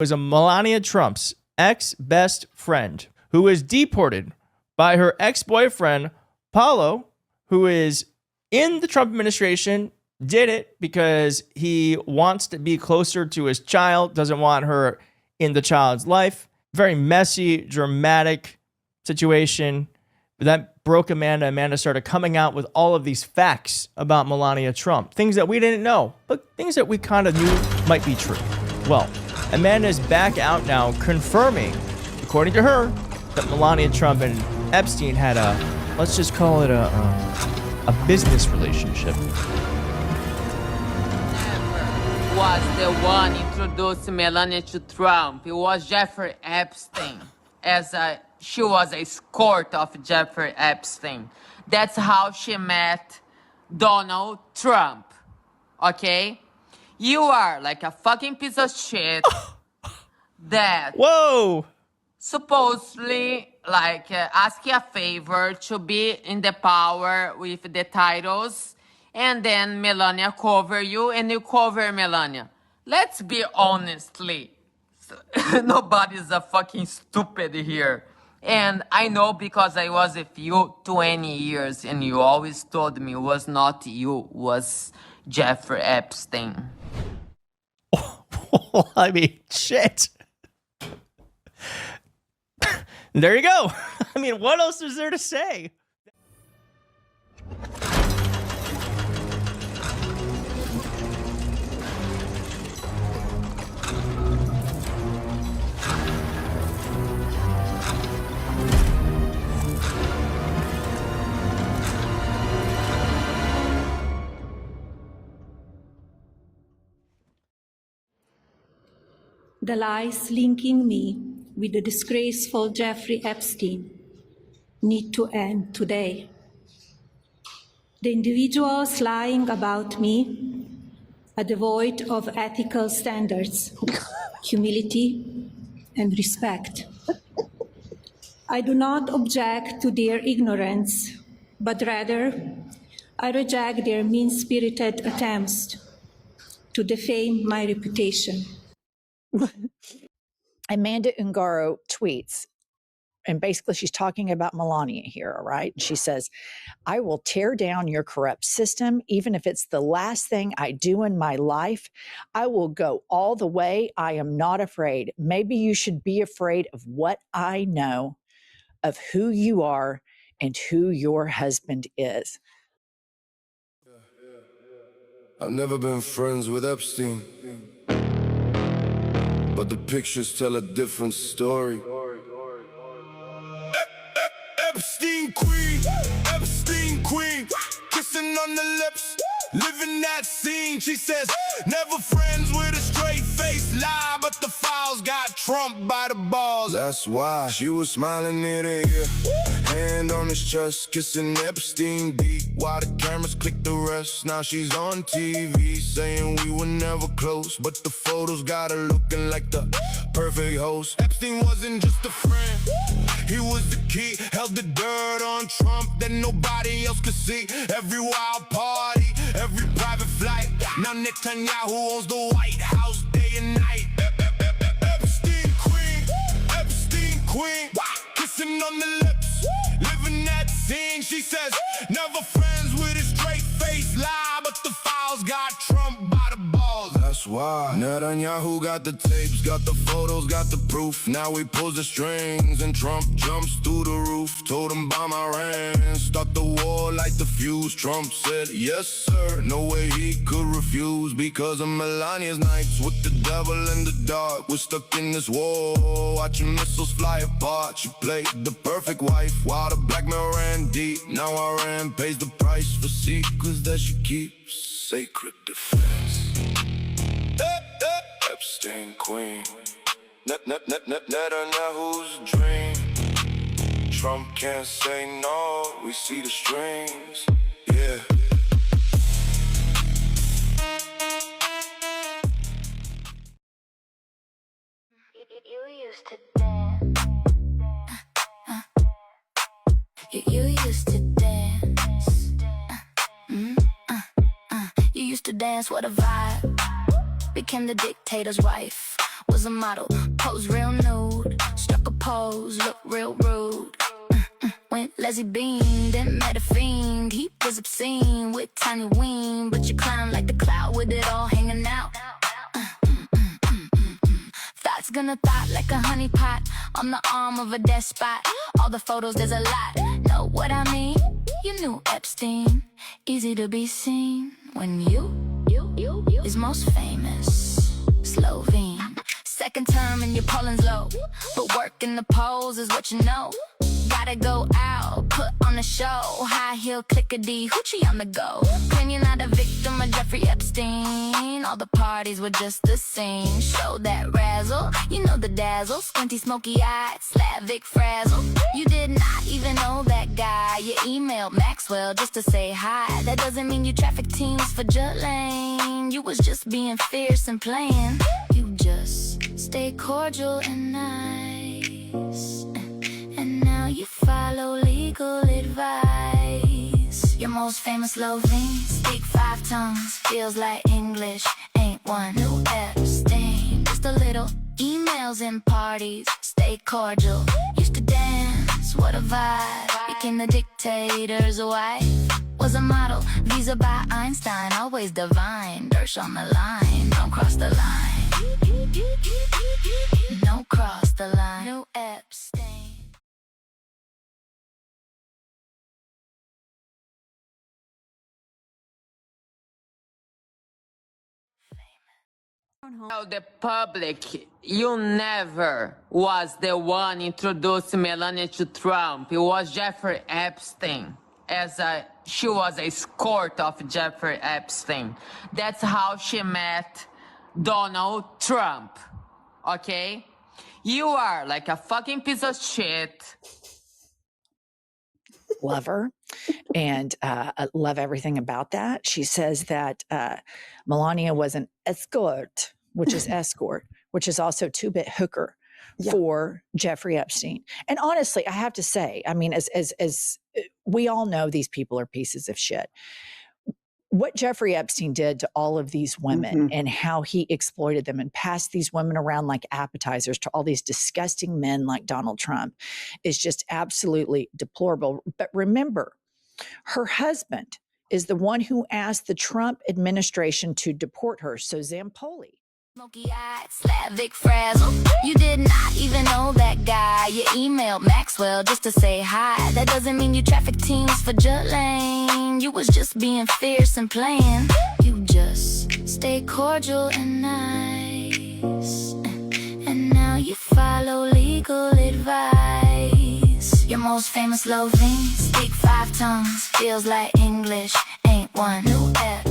Was a Melania Trump's ex-best friend who was deported by her ex-boyfriend, Paulo, who is in the Trump administration, did it because he wants to be closer to his child, doesn't want her in the child's life. Very messy, dramatic situation. But that broke Amanda. Amanda started coming out with all of these facts about Melania Trump. Things that we didn't know, but things that we kind of knew might be true. Well, Amanda's back out now confirming, according to her, that Melania Trump and Epstein had a, let's just call it a business relationship. Was the one introduced Melania to Trump. It was Jeffrey Epstein. She was a escort of Jeffrey Epstein. That's how she met Donald Trump. Okay? You are like a fucking piece of shit that supposedly asking a favor to be in the power with the titles, and then Melania cover you and you cover Melania. Let's be honestly, nobody's a fucking stupid here. And I know because I was with you 20 years and you always told me it was not you, was Jeffrey Epstein. I mean, shit. There you go. I mean, what else is there to say? The lies linking me with the disgraceful Jeffrey Epstein need to end today. The individuals lying about me are devoid of ethical standards, humility, and respect. I do not object to their ignorance, but rather I reject their mean-spirited attempts to defame my reputation. Amanda Ungaro tweets, and basically she's talking about Melania here, all right? She says, I will tear down your corrupt system, even if it's the last thing I do in my life. I will go all the way. I am not afraid. Maybe you should be afraid of what I know, of who you are and who your husband is. I've never been friends with Epstein, but the pictures tell a different story. Epstein queen, kissing on the lips, living that scene. She says, never friends with a straight face lie, but the files got Trump by the balls. That's why she was smiling near the ear, hand on his chest, kissing Epstein deep, while the cameras click the rest. Now she's on TV saying we were never close, but the photos got her looking like the perfect host. Epstein wasn't just a friend, he was the key, held the dirt on Trump that nobody else could see. Every wild party, every private flight. Now Netanyahu owns the White House day and night. Epstein queen, kissing on the lips, living that scene. She says, never friends with a straight face lie, but the files got Trump by the balls. That's why Netanyahu got the tapes, got the photos, got the proof. Now he pulls the strings and Trump jumps through the roof. Told him bomb Iran, start the war, light the fuse. Trump said yes sir, no way he could refuse. Because of Melania's nights with the devil in the dark, we're stuck in this war, watching missiles fly apart. She played the perfect wife while the blackmail ran deep. Now Iran pays the price for secrets that she keeps. Sacred defense. Epstein queen, Netanyahu's dream. Trump can't say no, we see the strings, yeah. You used to dance. You used to dance. You used to dance with a vibe. Became the dictator's wife. Was was a model, pose real nude. Struck a pose, look real rude. Went Leslie Bean, then met a fiend. He was obscene with tiny ween, but you clown like the cloud with it all hanging out. Thoughts gonna thought like a honey pot on the arm of a despot. All the photos, there's a lot. Know what I mean? You knew Epstein, easy to be seen when you is most famous. Slovene, second term and your Poland's low, but work in the polls is what you know. Gotta go out, put on a show. High heel, clickety, hoochie on the go. Claim you're not a victim of Jeffrey Epstein. All the parties were just the same. Show that razzle, you know the dazzle. Squinty, smoky-eyed, Slavic frazzle. You did not even know that guy. You emailed Maxwell just to say hi. That doesn't mean you traffic teams for Lane. You was just being fierce and playing. You just stay cordial and nice. And now you follow legal advice. Your most famous Slovene, speak 5 tongues, feels like English, ain't one. New Epstein, just a little. Emails and parties, stay cordial. Used to dance, what a vibe. Became the dictator's wife. Was a model, visa by Einstein, always divine. Dersh on the line, don't cross the line. Don't cross the line. New Epstein. Tell the public you never was the one introducing Melania to Trump. It was Jeffrey Epstein. She was a escort of Jeffrey Epstein. That's how she met Donald Trump. Okay? You are like a fucking piece of shit. Love her, and I love everything about that. She says that Melania was an escort, which is escort, which is also 2-bit hooker for Jeffrey Epstein. And honestly, I have to say, I mean, as we all know, these people are pieces of shit. What Jeffrey Epstein did to all of these women and how he exploited them and passed these women around like appetizers to all these disgusting men like Donald Trump is just absolutely deplorable. But remember, her husband is the one who asked the Trump administration to deport her. So Zampoli. Smoky-eyed, Slavic frazzle. You did not even know that guy. You emailed Maxwell just to say hi. That doesn't mean you traffic teams for Lane. You was just being fierce and playing. You just stay cordial and nice. And now you follow legal advice. Your most famous Slovene, speak 5 tongues, feels like English, ain't one. New Ep.